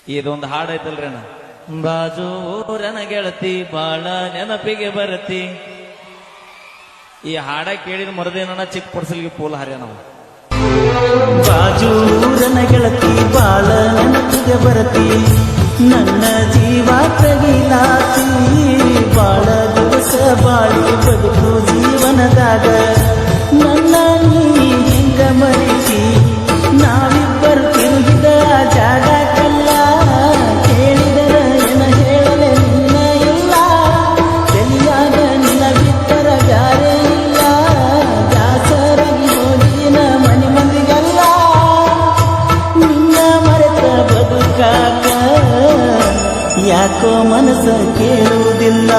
ಇದೊಂದು ಹಾಡು ಐತಲ್ರಿ ಅಣ್ಣ, ಬಾಜು ಊರನ ಗೆಳತಿ ಬಾಳ ನೆನಪಿಗೆ ಬರತಿ. ಈ ಹಾಡ ಕೇಳಿದ ಮರದೇನ ಚಿಕ್ಕ ಪಡ್ಸಲ್ಗೆ ಪೋಲ್ ಹಾರ್ಯ ನಾವು. ಬಾಜೂರನ ಗೆಳತಿ ಬಾಳ ನೆನಪಿಗೆ ಬರತಿ, ನನ್ನ ಜೀವ ತಗಿಲಾತಿ. ಬಾಳ ದಿವಸ ಬಾಳಿ ಬದುಕು ಜೀವನದಾಗ ನನ್ನ ನೀ ಹಿಂಗ ಮರಿತಿ. ನಾವಿಬ್ಬರು ತಿರುಗಿದ ಜಾಗಕ್ಕೆಲ್ಲ ಕೇಳಿದರ ಏನ ಹೇಳಲೆ ನಿನ್ನ ಇಲ್ಲ. ಎಲ್ಲಿಯಾಗ ನಿನ್ನ ಬಿಟ್ಟರ ಬ್ಯಾರೆ ಇಲ್ಲ. ದಾಸರಾಗಿ ಹೋಗಿನ ಮನೆ ಮಂದಿಗೆಲ್ಲ ನಿನ್ನ ಮರೆತ ಬದುಕಾಕ ಯಾಕೋ ಮನಸ್ಸ ಕೇಳುವುದಿಲ್ಲ.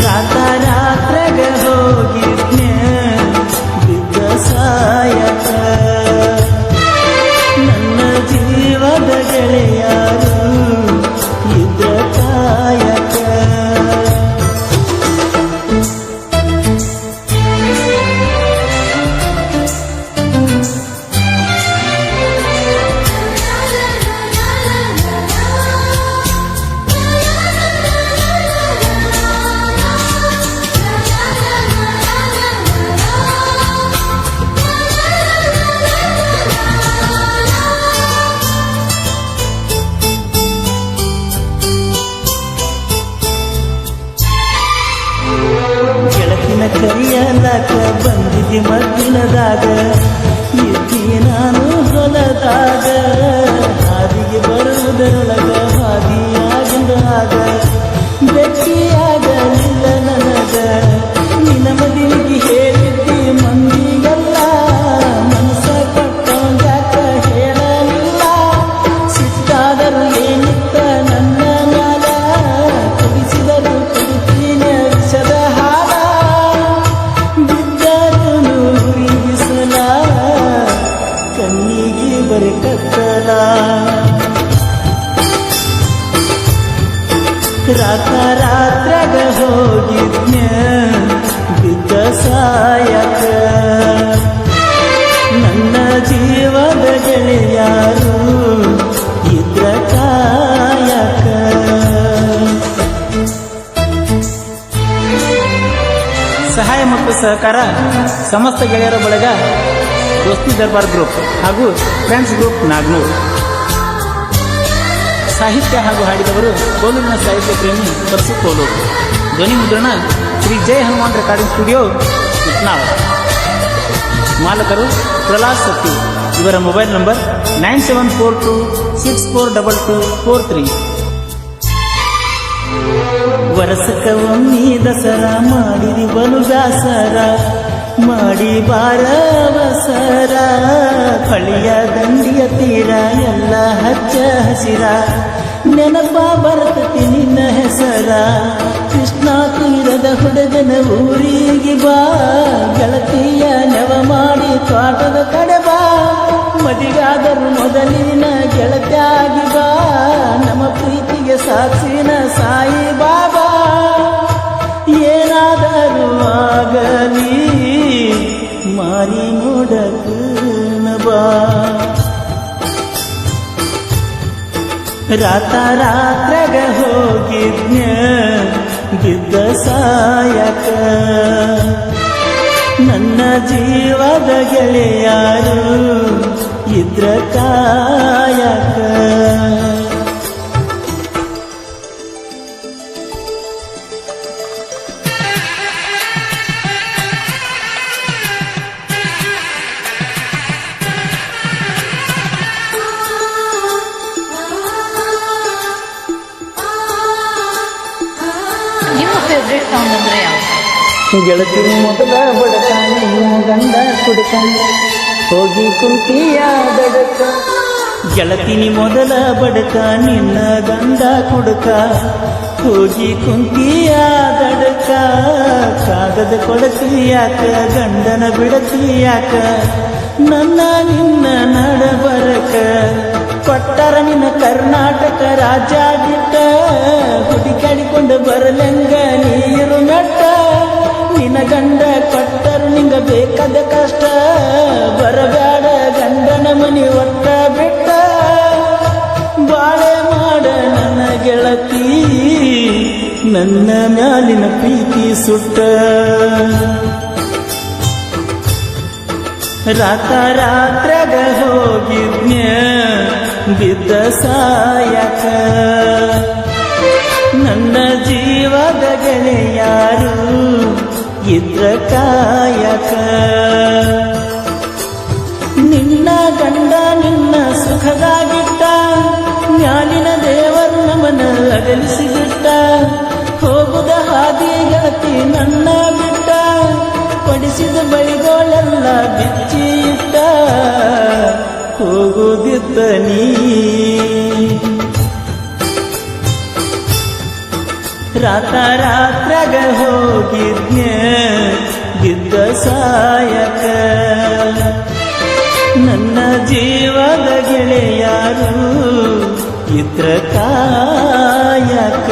ರಾತ್ರಾಗ ಹೋಗಿದ್ನೆ ಬಿದ್ದ ಸಾಯಕ, ನನ್ನ ಜೀವದ ಗೆಳೆಯಾರು ಇದ್ರ ಕಾಯಕ. ಗೆಳತಿನ ಕರಿಯಲಾಕ ಬಂದಿಗೆ ಮಗ್ಗಿನದಾಗ ಇದ್ದಿ ನಾನು ಹೊಲದಾಗ. ಹಾದಿಗೆ ಬರುವುದರೊಳಗ ಹಾದಿಯಾಗಿಂದಾಗ ಬೆಟ್ಟಿಯಾಗಲಿಲ್ಲ ನನಗ. ನಿನ್ನ ಮದುವೆಗೆ ಹೇಳಿದ್ದಿ ಮಂದಿಗೆಲ್ಲ ಮನಸ್ಸ ಕೊಟ್ಟಂಗಾಕ ಹೇಳಲಿಲ್ಲ. ಸಿಟ್ಟಾದರೂ ಏನಿತ್ತ ನನ್ನ ಮ್ಯಾಲ, ಕುಡಿಸಿದರು ಕುಡಿತೀನ ವಿಷದ ಹಾಲ. ಬಿದ್ದರು ನೂರಿಸಲ ಕಣ್ಣಿಗೆ ಬರಿ ಕತ್ತಲ. ರಾತ್ರಾಗ ಹೋಗಿದ್ನ ಬಿದ್ದ ಸಾಯಕ, ನನ್ನ ಜೀವದ ಗೆಳೆಯಾರು ಇದ್ರ ಕಾಯಕ. ಸಹಾಯ ಮತ್ತು ಸಹಕಾರ ಸಮಸ್ತ ಗೆಳೆಯರ ಬಳಗ ದೋಸ್ತಿ ದರ್ಬಾರ್ ಗ್ರೂಪ್ ಹಾಗೂ ಫ್ರೆಂಡ್ಸ್ ಗ್ರೂಪ್ ನಾಗ್ನೂರ್. ಸಾಹಿತ್ಯ ಹಾಗೂ ಹಾಡಿದವರು ಕೋಲೂರಿನ ಸಾಹಿತ್ಯ ಪ್ರೇಮಿ ಪರಸು ಕೋಲೂರು. ಧ್ವನಿ ಮುದ್ರಣ ಶ್ರೀ ಜಯ ಹನುಮಾನ್ ರೆಕಾರ್ಡಿಂಗ್ ಸ್ಟುಡಿಯೋ ಉತ್ನಾಳ್. ಮಾಲಕರು ಪ್ರಹ್ಲಾದ್ ಸತ್ತಿ. ಇವರ ಮೊಬೈಲ್ ನಂಬರ್ 9742642243. ವರ್ಷಕ್ಕ ಒಮ್ಮೆ ದಸರಾ ಮಾಡಿದಿ ಬಲು ದಾಸರ, ಮಾಡಿ ಬಾರವಸರ. ಹಳಿಯ ದಂಡಿಯ ತೀರ ಎಲ್ಲ ಹಚ್ಚ ಹಸಿರ, ನೆನಪ ಬರ್ತತಿ ನಿನ್ನ ಹೆಸರ. ಕೃಷ್ಣ ತೀರದ ಹುಡುಗನ ಊರಿಗೆ ಬಾ, ಗೆಳತಿಯ ನೆವ ಮಾಡಿ ತೋಟದ ಕಡೆ ಬಾ. ಮದಿಗಾದರೂ ಮೊದಲಿನ ಗೆಳತಿಯಾಗಿ ಬಾ, ನಮ್ಮ ಪ್ರೀತಿಗೆ ಸಾಕ್ಷಿನ ಸಾಯಿ ಬಾಬಾ. ಏನಾದರೂ ಆಗಲಿ ಮಾರಿ ನೋಡಕನ ಬಾ. ರಾತ್ರಾಗ ಹೋಗಿದ್ನ ಬಿದ್ದ ಸಾಯಕ, ನನ್ನ ಜೀವದ ಗೆಳೆಯಾರು ಇದ್ರ ಕಾಯಕ. ನಿಮ್ಮ ಫೇವ್ರೆಟ್ ಸಾಂಗ್ ಅಂದ್ರೆ ಯಾವುದು? ಗೆಳತಿ ಮೊದಲ ಬಡಕ ನಿನ್ನ ಗಂಡ ಕುಡಕ, ಹೋಗಿ ಕುಂತಿಯ ದಡಕ. ಗೆಳತಿನಿ ಮೊದಲ ಬಡಕ ನಿನ್ನ ಗಂಡ ಕುಡಕ, ಹೋಗಿ ಕುಂತಿಯ ದಡಕ. ಕಾಗದ ಕೊಡತಿಯಾಕ ಗಂಡನ ಬಿಡತಿಯಾಕ, ನನ್ನ ನಿನ್ನ ನಡಬರಕ. ಕೊಟ್ಟರ ನಿನ್ನ ಕರ್ನಾಟಕ ರಾಜ್ಯ ಬಿಟ್ಟ, ಹುಡುಕಾಡಿಕೊಂಡು ಬರಲಂಗ ನೀರು ಮೆಟ್ಟ. ನಿನ್ನ ಗಂಡ ಕೊಟ್ಟರು ನಿಂಗ ಬೇಕಾದ ಕಷ್ಟ, ಬರಬೇಡ ಗಂಡನ ಮನೆ ನನ್ನ ಮ್ಯಾಲಿನ ಪ್ರೀತಿ ಸುಟ್ಟ ರಾತ್ರಾಗ ಹೋಗಿದ್ನ್ಯ ಬಿದ್ದ ಸಾಯಕ ನನ್ನ ಜೀವದ ಗೆಳೆಯಾರು ಇದ್ರ ಕಾಯಕ ನಿನ್ನ ಗಂಡ ನಿನ್ನ ಸುಖದಾಗಿಟ್ಟ ಮ್ಯಾಲಿನ ದೇವರು ನಮ್ಮನ ಅಗಲಿಸಿಬಿಟ್ಟ ಹೋಗುದ ಹಾದಿ ಗೆಳತಿ ನನ್ನ ಬಿಟ್ಟ ಪಡಿಸಿದ ಬಳಿಗೋಳೆಲ್ಲ ಬಿಚ್ಚಿ ಇಟ್ಟ ಹೋಗುದಿದ್ದ ನೀ ರಾತ್ರಾಗ ಹೋಗಿದ್ನ್ಯ ಬಿದ್ದ ಸಾಯಕ ನನ್ನ ಜೀವದ ಗೆಳೆಯಾರು ಇದ್ರ ಕಾಯಕ